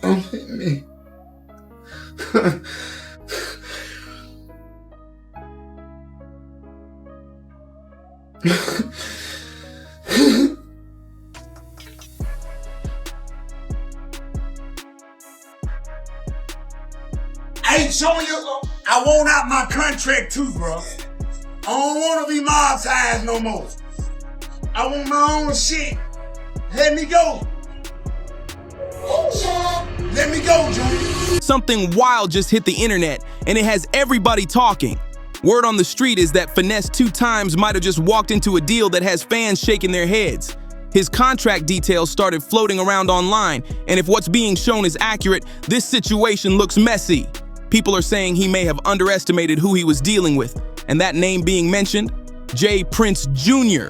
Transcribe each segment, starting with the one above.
Don't hit me. I ain't showing you. I want out my contract too, bro. I don't want to be mob-tized no more. I want my own shit. Let me go. Let me go, Junior. Something wild just hit the internet, and it has everybody talking. Word on the street is that Finesse2Tymes might have just walked into a deal that has fans shaking their heads. His contract details started floating around online, and if what's being shown is accurate, this situation looks messy. People are saying he may have underestimated who he was dealing with, and that name being mentioned, J. Prince Jr.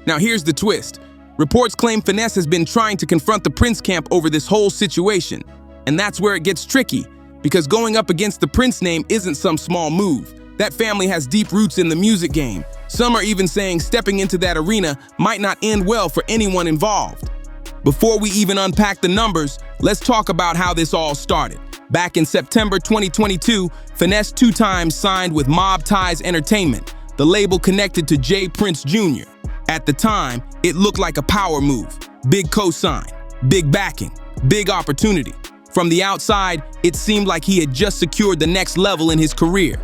Now here's the twist. Reports claim Finesse has been trying to confront the Prince camp over this whole situation. And that's where it gets tricky, because going up against the Prince name isn't some small move. That family has deep roots in the music game. Some are even saying stepping into that arena might not end well for anyone involved. Before we even unpack the numbers, let's talk about how this all started. Back in September 2022, Finesse2Tymes signed with Mob Ties Entertainment, the label connected to J. Prince Jr. At the time, it looked like a power move. Big cosign, big backing, big opportunity. From the outside, it seemed like he had just secured the next level in his career.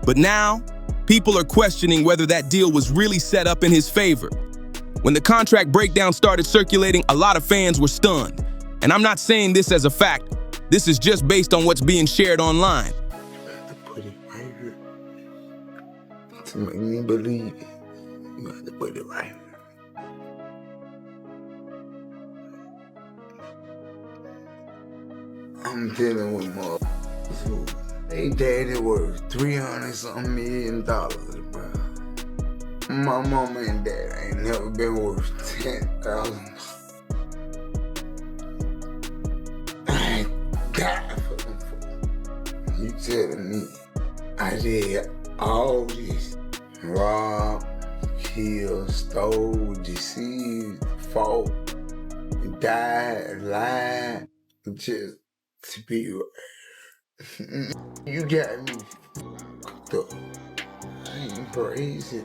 But now, people are questioning whether that deal was really set up in his favor. When the contract breakdown started circulating, a lot of fans were stunned. And I'm not saying this as a fact. This is just based on what's being shared online. You have to put it right here to make me believe it. You have to put it right here. I'm dealing with motherfuckers who they daddy worth $300-something million, bro. My mama and dad ain't never been worth $10,000. I ain't got for them. You telling me I did all this? Rob, kill, stole, deceived, fought, died, lied, just to be you got me fucked up. I ain't crazy.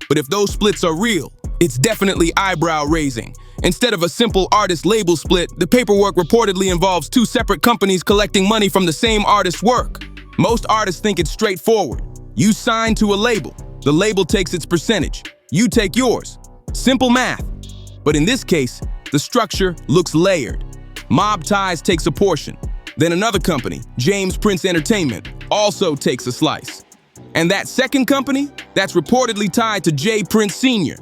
But if those splits are real, it's definitely eyebrow-raising. Instead of a simple artist-label split, the paperwork reportedly involves two separate companies collecting money from the same artist's work. Most artists think it's straightforward. You sign to a label. The label takes its percentage. You take yours. Simple math. But in this case, the structure looks layered. Mob Ties takes a portion. Then another company, James Prince Entertainment, also takes a slice. And that second company, that's reportedly tied to J. Prince Sr.,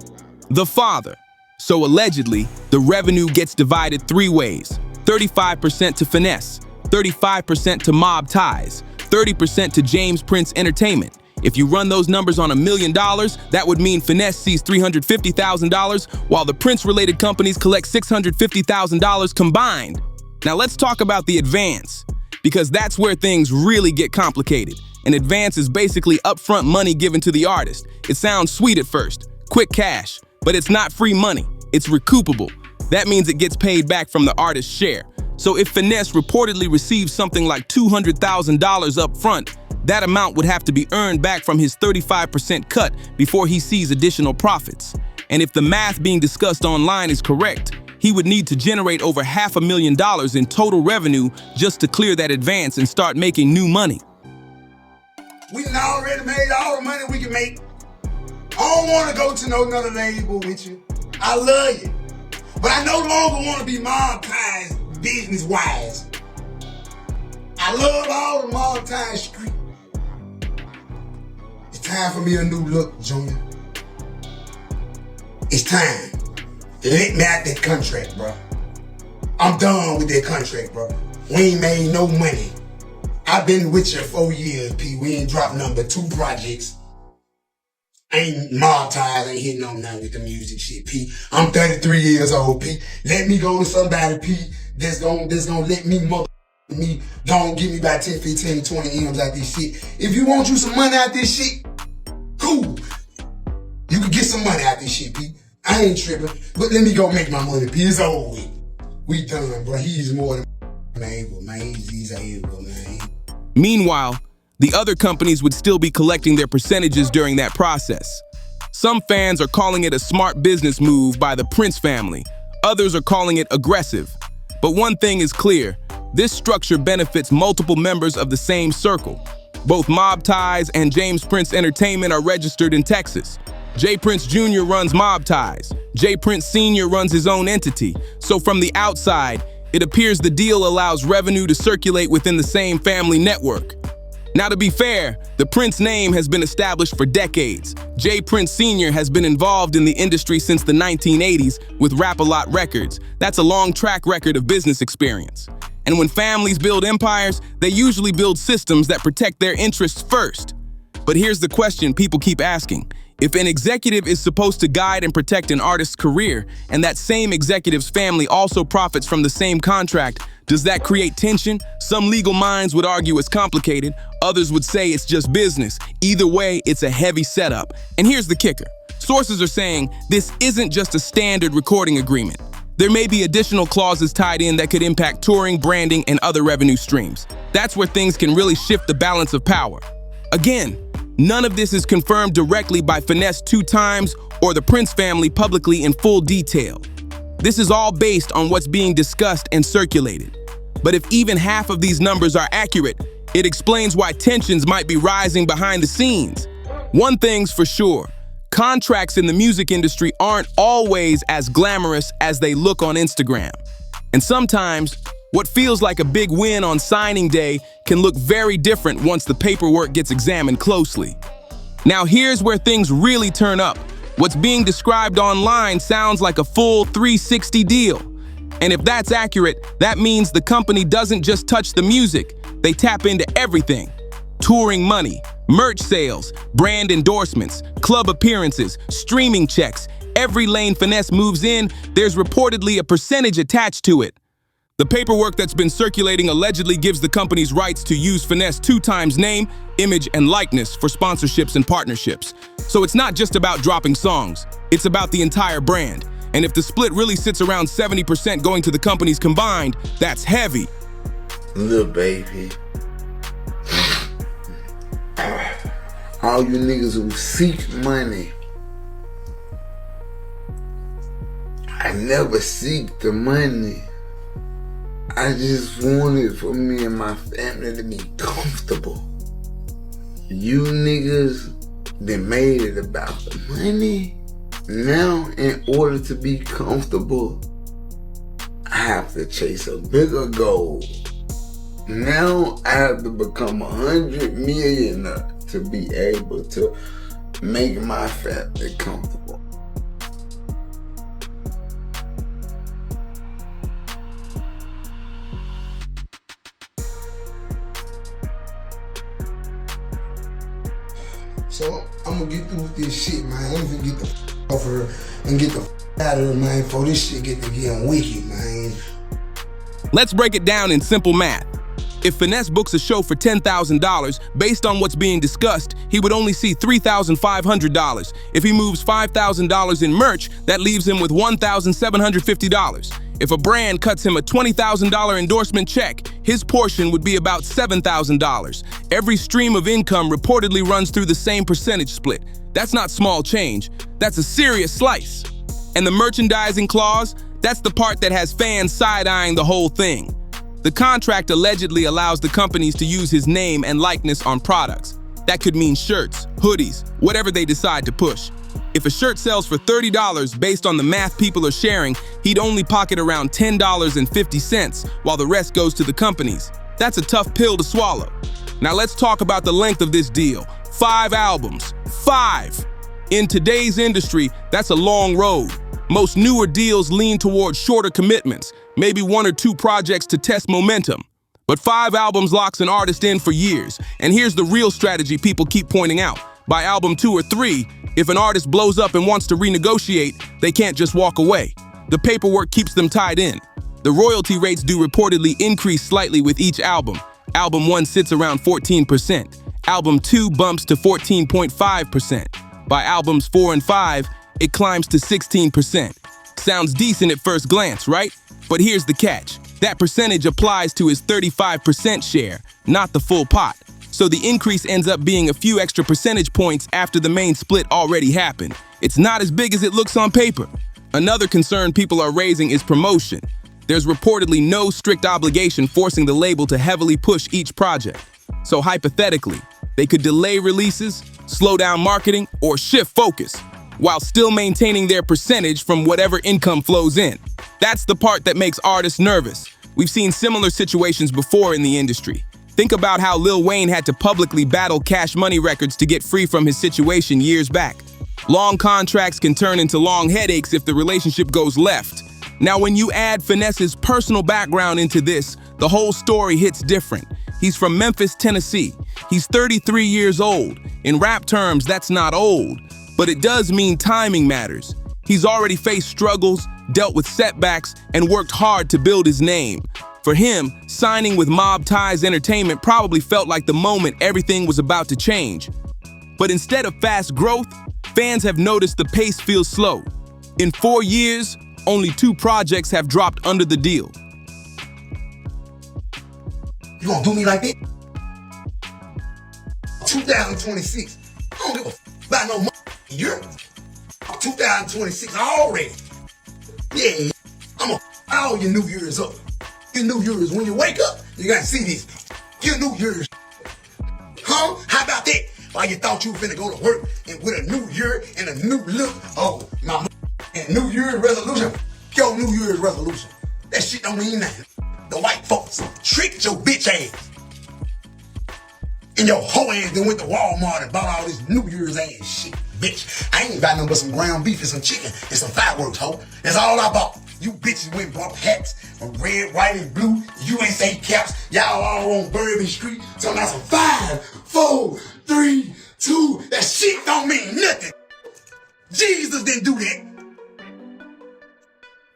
the father. So allegedly, the revenue gets divided three ways. 35% to Finesse, 35% to Mob Ties, 30% to James Prince Entertainment. If you run those numbers on $1 million, that would mean Finesse sees $350,000, while the Prince-related companies collect $650,000 combined. Now let's talk about the advance, because that's where things really get complicated. An advance is basically upfront money given to the artist. It sounds sweet at first, quick cash, but it's not free money, it's recoupable. That means it gets paid back from the artist's share. So if Finesse reportedly receives something like $200,000 up front, that amount would have to be earned back from his 35% cut before he sees additional profits. And if the math being discussed online is correct, he would need to generate over $500,000 in total revenue just to clear that advance and start making new money. We done already made all the money we can make. I don't want to go to no another label with you. I love you. But I no longer want to be mob-tized business-wise. I love all the mob-tized street. It's time for me a new look, Junior. It's time. Let me out that contract, bro. I'm done with that contract, bro. We ain't made no money. I've been with you 4 years, P. We ain't dropped number 2 projects. Ain't mob-tized, ain't hitting on nothing with the music shit, P. I'm 33 years old, P. Let me go to somebody, P, that's gonna let me don't give me about 10, 15, 20 M's out this shit. If you want you some money out this shit, cool. You can get some money out this shit, P. I ain't tripping, but let me go make my money, P. It's over with. We done, bro. He's more than able, man. He's able, man. Meanwhile, the other companies would still be collecting their percentages during that process. Some fans are calling it a smart business move by the Prince family. Others are calling it aggressive. But one thing is clear, this structure benefits multiple members of the same circle. Both Mob Ties and James Prince Entertainment are registered in Texas. J. Prince Jr. runs Mob Ties. J. Prince Sr. runs his own entity. So from the outside, it appears the deal allows revenue to circulate within the same family network. Now, to be fair, the Prince name has been established for decades. J. Prince Sr. has been involved in the industry since the 1980s with Rap-A-Lot Records. That's a long track record of business experience. And when families build empires, they usually build systems that protect their interests first. But here's the question people keep asking. If an executive is supposed to guide and protect an artist's career, and that same executive's family also profits from the same contract, does that create tension? Some legal minds would argue it's complicated. Others would say it's just business. Either way, it's a heavy setup. And here's the kicker. Sources are saying this isn't just a standard recording agreement. There may be additional clauses tied in that could impact touring, branding, and other revenue streams. That's where things can really shift the balance of power. Again, none of this is confirmed directly by Finesse2Tymes or the Prince family publicly in full detail. This is all based on what's being discussed and circulated. But if even half of these numbers are accurate, it explains why tensions might be rising behind the scenes. One thing's for sure, contracts in the music industry aren't always as glamorous as they look on Instagram. And sometimes, what feels like a big win on signing day can look very different once the paperwork gets examined closely. Now here's where things really turn up. What's being described online sounds like a full 360 deal. And if that's accurate, that means the company doesn't just touch the music, they tap into everything. Touring money, merch sales, brand endorsements, club appearances, streaming checks. Every lane Finesse moves in, there's reportedly a percentage attached to it. The paperwork that's been circulating allegedly gives the company's rights to use Finesse2Tymes' name, image, and likeness for sponsorships and partnerships. So it's not just about dropping songs, it's about the entire brand. And if the split really sits around 70% going to the companies combined, that's heavy. Little baby. All you niggas who seek money, I never seek the money. I just wanted for me and my family to be comfortable. You niggas that made it about the money. Now, in order to be comfortable, I have to chase a bigger goal. Now I have to become 100 millionaire to be able to make my family comfortable. So I'm gonna get through with this shit, man. I'm gonna get the off her and get the out of her, man, before this shit get to getting wicked, man. Let's break it down in simple math. If Finesse books a show for $10,000, based on what's being discussed, he would only see $3,500. If he moves $5,000 in merch, that leaves him with $1,750. If a brand cuts him a $20,000 endorsement check, his portion would be about $7,000. Every stream of income reportedly runs through the same percentage split. That's not small change, that's a serious slice. And the merchandising clause, that's the part that has fans side-eyeing the whole thing. The contract allegedly allows the companies to use his name and likeness on products. That could mean shirts, hoodies, whatever they decide to push. If a shirt sells for $30 based on the math people are sharing, he'd only pocket around $10.50 while the rest goes to the companies. That's a tough pill to swallow. Now let's talk about the length of this deal. 5 albums. 5! In today's industry, that's a long road. Most newer deals lean towards shorter commitments, maybe 1 or 2 projects to test momentum. But 5 albums locks an artist in for years. And here's the real strategy people keep pointing out. By album 2 or 3, if an artist blows up and wants to renegotiate, they can't just walk away. The paperwork keeps them tied in. The royalty rates do reportedly increase slightly with each album. Album 1 sits around 14%. Album 2 bumps to 14.5%. By albums 4 and 5, it climbs to 16%. Sounds decent at first glance, right? But here's the catch. That percentage applies to his 35% share, not the full pot. So the increase ends up being a few extra percentage points after the main split already happened. It's not as big as it looks on paper. Another concern people are raising is promotion. There's reportedly no strict obligation forcing the label to heavily push each project. So hypothetically, they could delay releases, slow down marketing, or shift focus, while still maintaining their percentage from whatever income flows in. That's the part that makes artists nervous. We've seen similar situations before in the industry. Think about how Lil Wayne had to publicly battle Cash Money Records to get free from his situation years back. Long contracts can turn into long headaches if the relationship goes left. Now, when you add Finesse's personal background into this, the whole story hits different. He's from Memphis, Tennessee. He's 33 years old. In rap terms, that's not old, but it does mean timing matters. He's already faced struggles, dealt with setbacks, and worked hard to build his name. For him, signing with Mob Ties Entertainment probably felt like the moment everything was about to change. But instead of fast growth, fans have noticed the pace feels slow. In 4 years, only 2 projects have dropped under the deal. You gonna do me like that? 2026. I don't give a about no year. 2026 already. Yeah, I'm all your New Year's up. Your New Year's, when you wake up, you gotta see this. Your New Year's. Huh? How about that? Why you thought you were finna go to work and with a new year and a new look? Oh, my and New Year's resolution. Your New Year's resolution. That shit don't mean nothing. The white folks tricked your bitch ass. And your hoe ass then went to Walmart and bought all this New Year's ass shit, bitch. I ain't got nothing but some ground beef and some chicken and some fireworks, hoe. That's all I bought. You bitches went and bought hats from red, white, and blue. USA caps. Y'all all on Bourbon Street. Talking about some 5, 4, 3, 2. That shit don't mean nothing. Jesus didn't do that.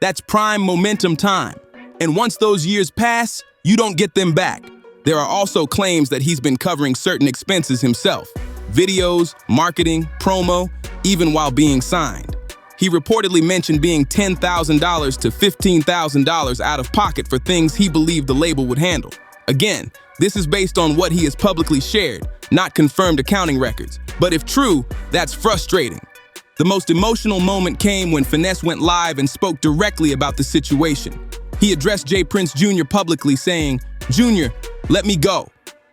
That's prime momentum time. And once those years pass, you don't get them back. There are also claims that he's been covering certain expenses himself. Videos, marketing, promo, even while being signed. He reportedly mentioned being $10,000 to $15,000 out of pocket for things he believed the label would handle. Again, this is based on what he has publicly shared, not confirmed accounting records. But if true, that's frustrating. The most emotional moment came when Finesse went live and spoke directly about the situation. He addressed J. Prince Jr. publicly saying, "Junior, let me go.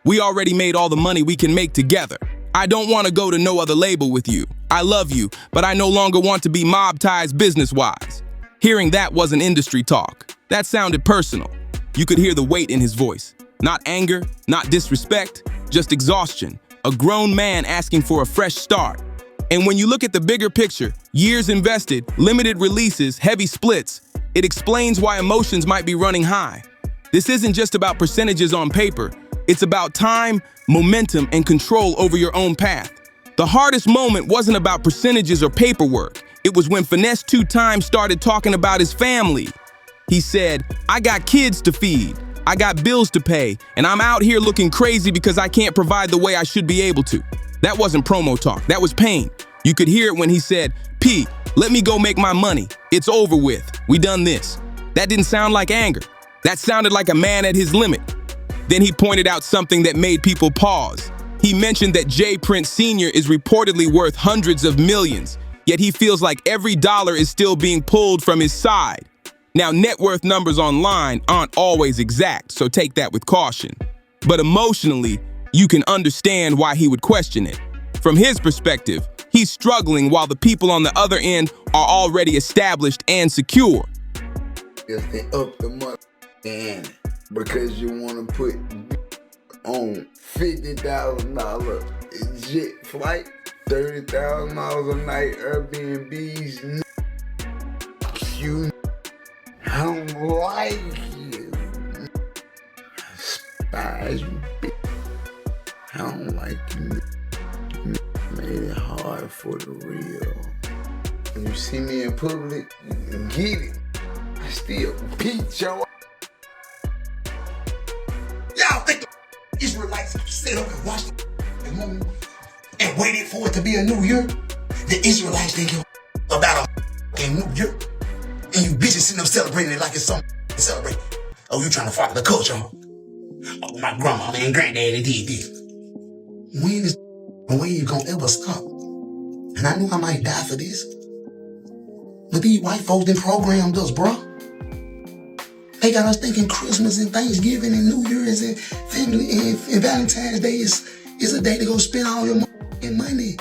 We already made all the money we can make together. I don't want to go to no other label with you. I love you, but I no longer want to be Mob Ties business-wise." Hearing that wasn't industry talk. That sounded personal. You could hear the weight in his voice. Not anger, not disrespect, just exhaustion. A grown man asking for a fresh start. And when you look at the bigger picture, years invested, limited releases, heavy splits, it explains why emotions might be running high. This isn't just about percentages on paper. It's about time, momentum, and control over your own path. The hardest moment wasn't about percentages or paperwork. It was when Finesse2Tymes started talking about his family. He said, "I got kids to feed, I got bills to pay, and I'm out here looking crazy because I can't provide the way I should be able to." That wasn't promo talk, that was pain. You could hear it when he said, "P, let me go make my money. It's over with. We done this." That didn't sound like anger. That sounded like a man at his limit. Then he pointed out something that made people pause. He mentioned that J. Prince Sr. is reportedly worth hundreds of millions, yet he feels like every dollar is still being pulled from his side. Now, net worth numbers online aren't always exact, so take that with caution. But emotionally, you can understand why he would question it. From his perspective, he's struggling while the people on the other end are already established and secure. Yes, they up the money and because you want to put on $50,000 jet flight, $30,000 a night Airbnbs. You, I don't like you. I despise you. I don't like you. You made it hard for the real. When you see me in public, you get it. I still beat your ass. Y'all think the Israelites sit up and watched the moon and waited for it to be a new year? The Israelites think you about a New Year. And you bitches sitting up celebrating it like it's something to celebrate. Oh, you trying to follow the culture, huh? Oh, my grandma and granddaddy did this. When you gonna ever stop? And I knew I might die for this. But these white folks done programmed us, bro. They got us thinking Christmas and Thanksgiving and New Year's and family and Valentine's Day is a day to go spend all your money.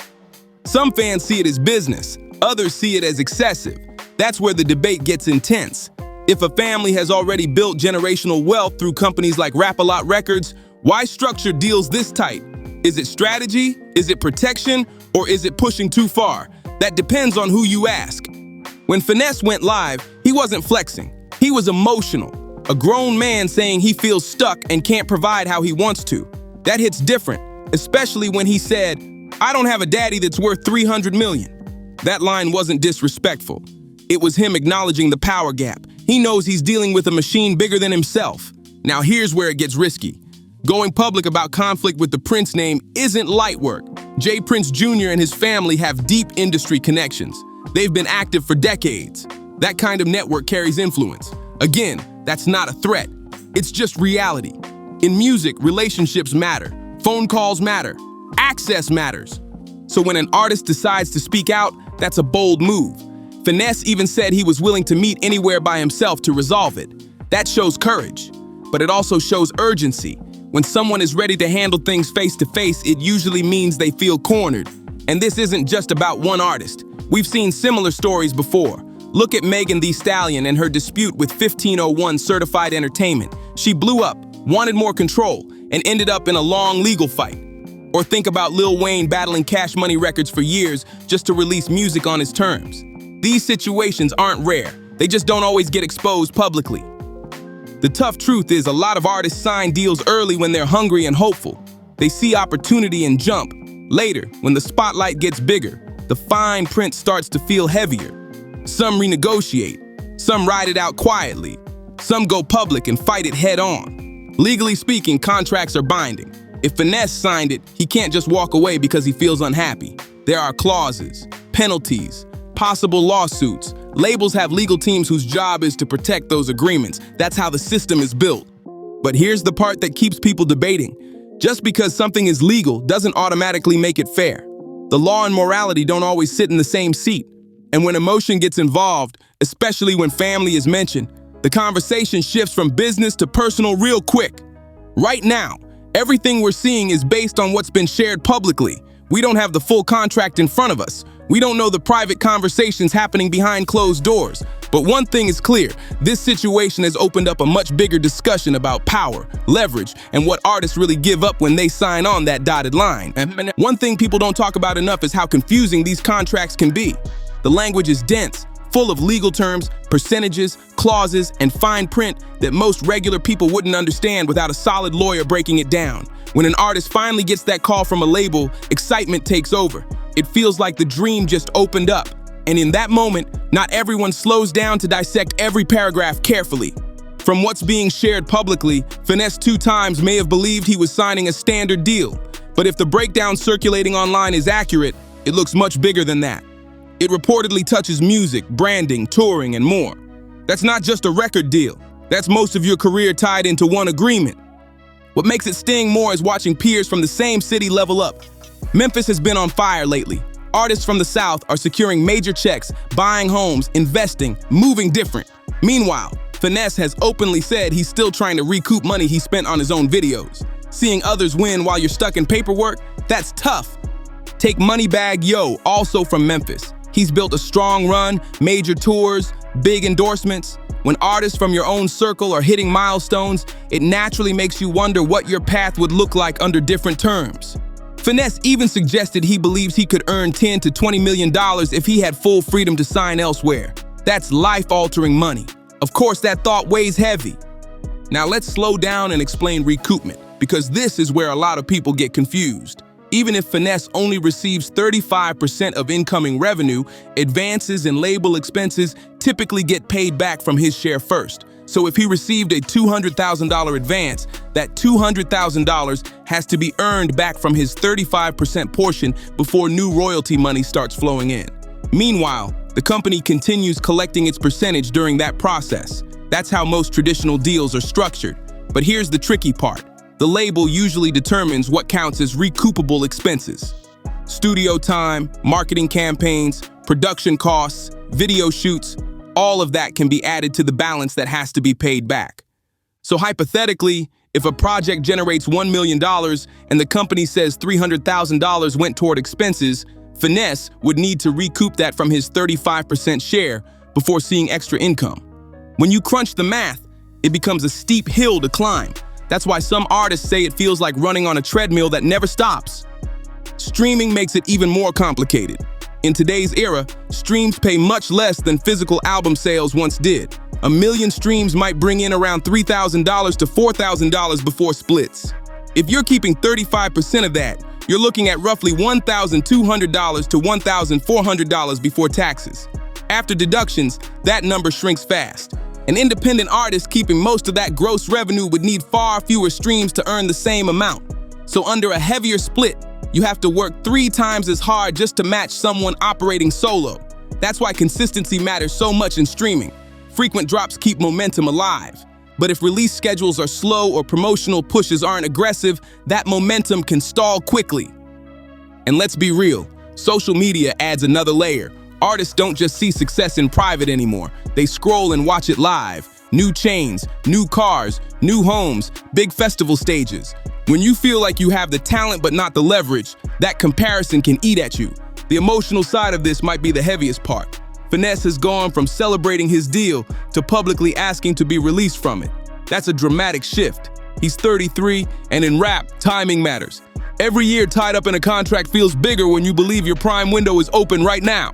Some fans see it as business, others see it as excessive. That's where the debate gets intense. If a family has already built generational wealth through companies like Rap-A-Lot Records, why structure deals this tight? Is it strategy? Is it protection? Or is it pushing too far? That depends on who you ask. When Finesse went live, he wasn't flexing. He was emotional. A grown man saying he feels stuck and can't provide how he wants to. That hits different, especially when he said, "I don't have a daddy that's worth 300 million." That line wasn't disrespectful. It was him acknowledging the power gap. He knows he's dealing with a machine bigger than himself. Now here's where it gets risky. Going public about conflict with the Prince name isn't light work. J. Prince Jr. and his family have deep industry connections. They've been active for decades. That kind of network carries influence. Again, that's not a threat. It's just reality. In music, relationships matter. Phone calls matter. Access matters. So when an artist decides to speak out, that's a bold move. Finesse even said he was willing to meet anywhere by himself to resolve it. That shows courage, but it also shows urgency. When someone is ready to handle things face to face, it usually means they feel cornered. And this isn't just about one artist. We've seen similar stories before. Look at Megan Thee Stallion and her dispute with 1501 Certified Entertainment. She blew up, wanted more control, and ended up in a long legal fight. Or think about Lil Wayne battling Cash Money Records for years just to release music on his terms. These situations aren't rare. They just don't always get exposed publicly. The tough truth is a lot of artists sign deals early when they're hungry and hopeful. They see opportunity and jump. Later, when the spotlight gets bigger, the fine print starts to feel heavier. Some renegotiate, some ride it out quietly, some go public and fight it head on. Legally speaking, contracts are binding. If Finesse signed it, he can't just walk away because he feels unhappy. There are clauses, penalties, possible lawsuits. Labels have legal teams whose job is to protect those agreements. That's how the system is built. But here's the part that keeps people debating. Just because something is legal doesn't automatically make it fair. The law and morality don't always sit in the same seat. And when emotion gets involved, especially when family is mentioned, the conversation shifts from business to personal real quick. Right now, everything we're seeing is based on what's been shared publicly. We don't have the full contract in front of us. We don't know the private conversations happening behind closed doors. But one thing is clear, this situation has opened up a much bigger discussion about power, leverage, and what artists really give up when they sign on that dotted line. And one thing people don't talk about enough is how confusing these contracts can be. The language is dense, full of legal terms, percentages, clauses, and fine print that most regular people wouldn't understand without a solid lawyer breaking it down. When an artist finally gets that call from a label, excitement takes over. It feels like the dream just opened up. And in that moment, not everyone slows down to dissect every paragraph carefully. From what's being shared publicly, Finesse2Tymes may have believed he was signing a standard deal. But if the breakdown circulating online is accurate, it looks much bigger than that. It reportedly touches music, branding, touring, and more. That's not just a record deal. That's most of your career tied into one agreement. What makes it sting more is watching peers from the same city level up. Memphis has been on fire lately. Artists from the South are securing major checks, buying homes, investing, moving different. Meanwhile, Finesse has openly said he's still trying to recoup money he spent on his own videos. Seeing others win while you're stuck in paperwork, that's tough. Take Moneybagg Yo, also from Memphis. He's built a strong run, major tours, big endorsements. When artists from your own circle are hitting milestones, it naturally makes you wonder what your path would look like under different terms. Finesse even suggested he believes he could earn $10 to $20 million if he had full freedom to sign elsewhere. That's life-altering money. Of course, that thought weighs heavy. Now let's slow down and explain recoupment, because this is where a lot of people get confused. Even if Finesse only receives 35% of incoming revenue, advances and label expenses typically get paid back from his share first. So if he received a $200,000 advance, that $200,000 has to be earned back from his 35% portion before new royalty money starts flowing in. Meanwhile, the company continues collecting its percentage during that process. That's how most traditional deals are structured. But here's the tricky part. The label usually determines what counts as recoupable expenses. Studio time, marketing campaigns, production costs, video shoots, all of that can be added to the balance that has to be paid back. So hypothetically, if a project generates $1 million and the company says $300,000 went toward expenses, Finesse would need to recoup that from his 35% share before seeing extra income. When you crunch the math, it becomes a steep hill to climb. That's why some artists say it feels like running on a treadmill that never stops. Streaming makes it even more complicated. In today's era, streams pay much less than physical album sales once did. 1 million streams might bring in around $3,000 to $4,000 before splits. If you're keeping 35% of that, you're looking at roughly $1,200 to $1,400 before taxes. After deductions, that number shrinks fast. An independent artist keeping most of that gross revenue would need far fewer streams to earn the same amount. So under a heavier split, you have to work 3 times as hard just to match someone operating solo. That's why consistency matters so much in streaming. Frequent drops keep momentum alive. But if release schedules are slow or promotional pushes aren't aggressive, that momentum can stall quickly. And let's be real, social media adds another layer. Artists don't just see success in private anymore. They scroll and watch it live. New chains, new cars, new homes, big festival stages. When you feel like you have the talent but not the leverage, that comparison can eat at you. The emotional side of this might be the heaviest part. Finesse has gone from celebrating his deal to publicly asking to be released from it. That's a dramatic shift. He's 33, and in rap, timing matters. Every year tied up in a contract feels bigger when you believe your prime window is open right now.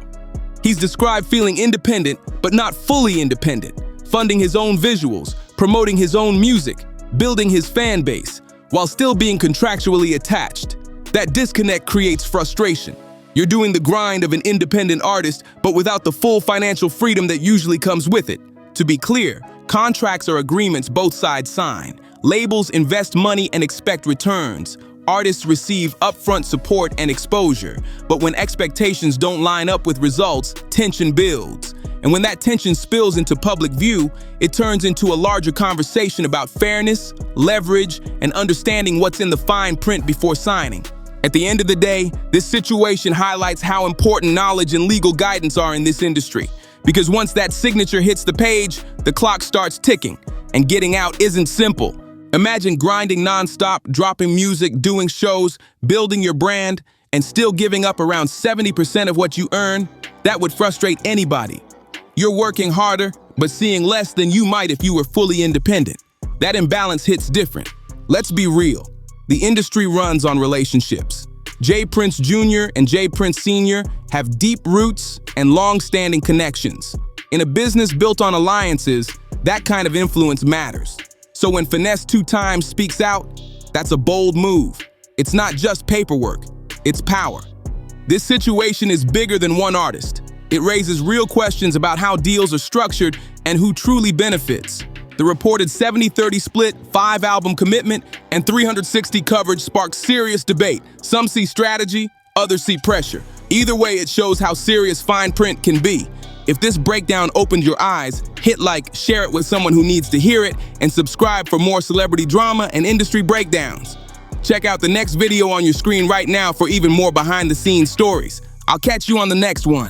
He's described feeling independent, but not fully independent, funding his own visuals, promoting his own music, building his fan base, while still being contractually attached. That disconnect creates frustration. You're doing the grind of an independent artist, but without the full financial freedom that usually comes with it. To be clear, contracts are agreements both sides sign. Labels invest money and expect returns. Artists receive upfront support and exposure, but when expectations don't line up with results, tension builds. And when that tension spills into public view, it turns into a larger conversation about fairness, leverage, and understanding what's in the fine print before signing. At the end of the day, this situation highlights how important knowledge and legal guidance are in this industry. Because once that signature hits the page, the clock starts ticking, and getting out isn't simple. Imagine grinding nonstop, dropping music, doing shows, building your brand, and still giving up around 70% of what you earn. That would frustrate anybody. You're working harder, but seeing less than you might if you were fully independent. That imbalance hits different. Let's be real. The industry runs on relationships. J. Prince Jr. and J. Prince Sr. have deep roots and long-standing connections. In a business built on alliances, that kind of influence matters. So when Finesse2Tymes speaks out, that's a bold move. It's not just paperwork, it's power. This situation is bigger than one artist. It raises real questions about how deals are structured and who truly benefits. The reported 70-30 split, 5-album commitment, and 360 coverage sparks serious debate. Some see strategy, others see pressure. Either way, it shows how serious fine print can be. If this breakdown opened your eyes, hit like, share it with someone who needs to hear it, and subscribe for more celebrity drama and industry breakdowns. Check out the next video on your screen right now for even more behind-the-scenes stories. I'll catch you on the next one.